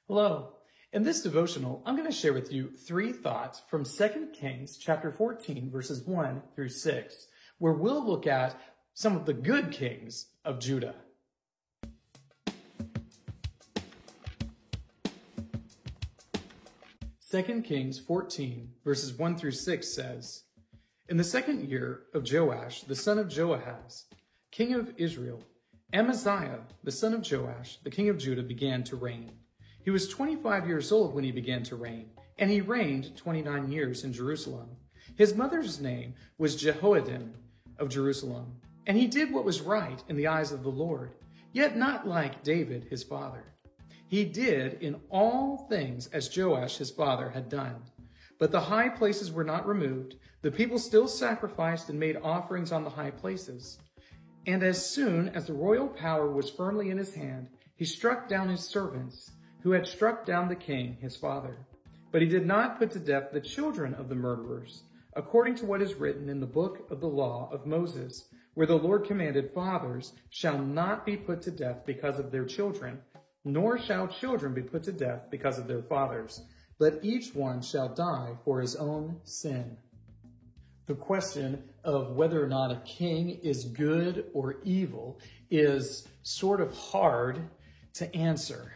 Hello. In this devotional, I'm going to share with you 3 thoughts from 2 Kings chapter 14, verses 1 through 6, where we'll look at some of the good kings of Judah. Second Kings 14, verses 1 through 6 says, In the 2nd year of Joash, the son of Joahaz, king of Israel, Amaziah, the son of Joash, the king of Judah, began to reign. He was 25 years old when he began to reign, and he reigned 29 years in Jerusalem. His mother's name was Jehoaddan of Jerusalem, and he did what was right in the eyes of the Lord, yet not like David his father. He did in all things as Joash his father had done. But the high places were not removed. The people still sacrificed and made offerings on the high places. And as soon as the royal power was firmly in his hand, he struck down his servants, who had struck down the king his father. But he did not put to death the children of the murderers, according to what is written in the book of the law of Moses, where the Lord commanded, Fathers shall not be put to death because of their children, nor shall children be put to death because of their fathers, but each one shall die for his own sin. The question of whether or not a king is good or evil is sort of hard to answer,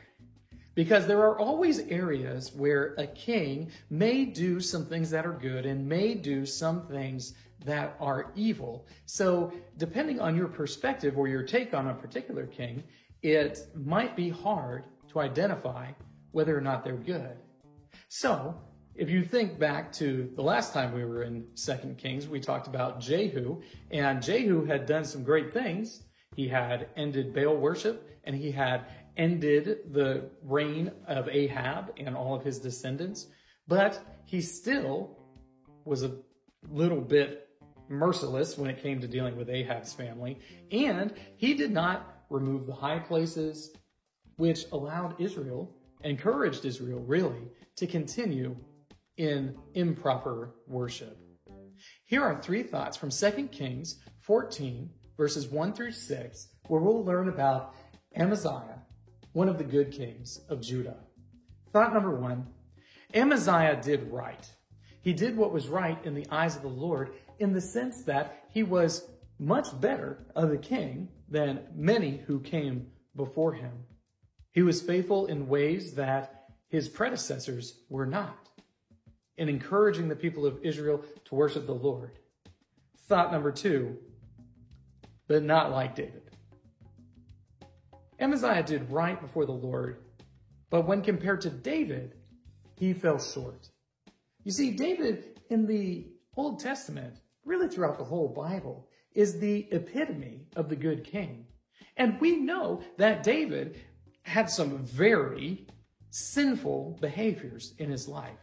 because there are always areas where a king may do some things that are good and may do some things that are evil. So depending on your perspective or your take on a particular king, it might be hard to identify whether or not they're good. So if you think back to the last time we were in 2 Kings, we talked about Jehu, and Jehu had done some great things. He had ended Baal worship, and he had ended the reign of Ahab and all of his descendants, but he still was a little bit merciless when it came to dealing with Ahab's family, and he did not remove the high places, which allowed Israel, encouraged Israel really, to continue in improper worship. Here are 3 thoughts from 2 Kings 14, verses 1 through 6, where we'll learn about Amaziah, one of the good kings of Judah. Thought number 1, Amaziah did right. He did what was right in the eyes of the Lord, in the sense that he was much better of a king than many who came before him. He was faithful in ways that his predecessors were not, in encouraging the people of Israel to worship the Lord. Thought number 2, but not like David. Amaziah did right before the Lord, but when compared to David, he fell short. You see, David in the Old Testament, really throughout the whole Bible, is the epitome of the good king. And we know that David had some very sinful behaviors in his life.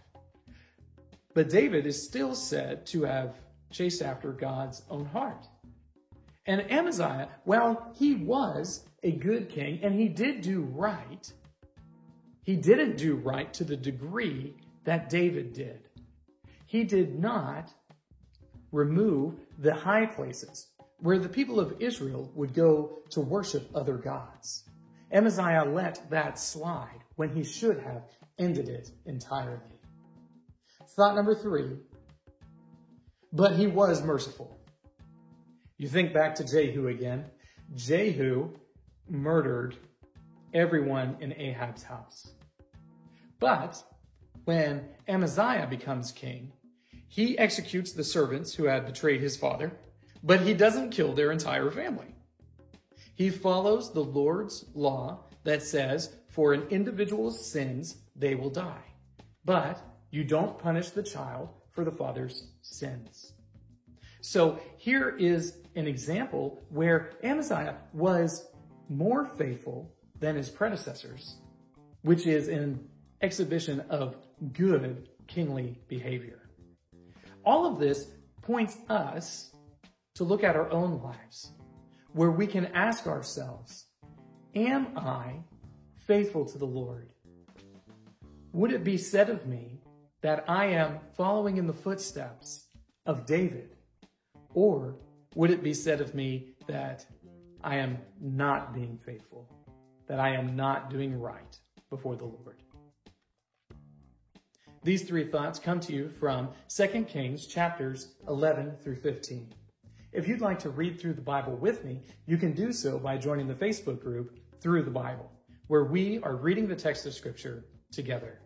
But David is still said to have chased after God's own heart. And Amaziah, well, he was a good king and he did do right. He didn't do right to the degree that David did. He did not remove the high places where the people of Israel would go to worship other gods. Amaziah let that slide when he should have ended it entirely. Thought number 3, but he was merciful. You think back to Jehu again. Jehu murdered everyone in Ahab's house. But when Amaziah becomes king, he executes the servants who had betrayed his father, but he doesn't kill their entire family. He follows the Lord's law that says, for an individual's sins, they will die. But you don't punish the child for the father's sins. So here is an example where Amaziah was more faithful than his predecessors, which is an exhibition of good kingly behavior. All of this points us to look at our own lives, where we can ask ourselves, am I faithful to the Lord? Would it be said of me that I am following in the footsteps of David? Or would it be said of me that I am not being faithful, that I am not doing right before the Lord? These three thoughts come to you from 2 Kings chapters 11 through 15. If you'd like to read through the Bible with me, you can do so by joining the Facebook group Through the Bible, where we are reading the text of Scripture together.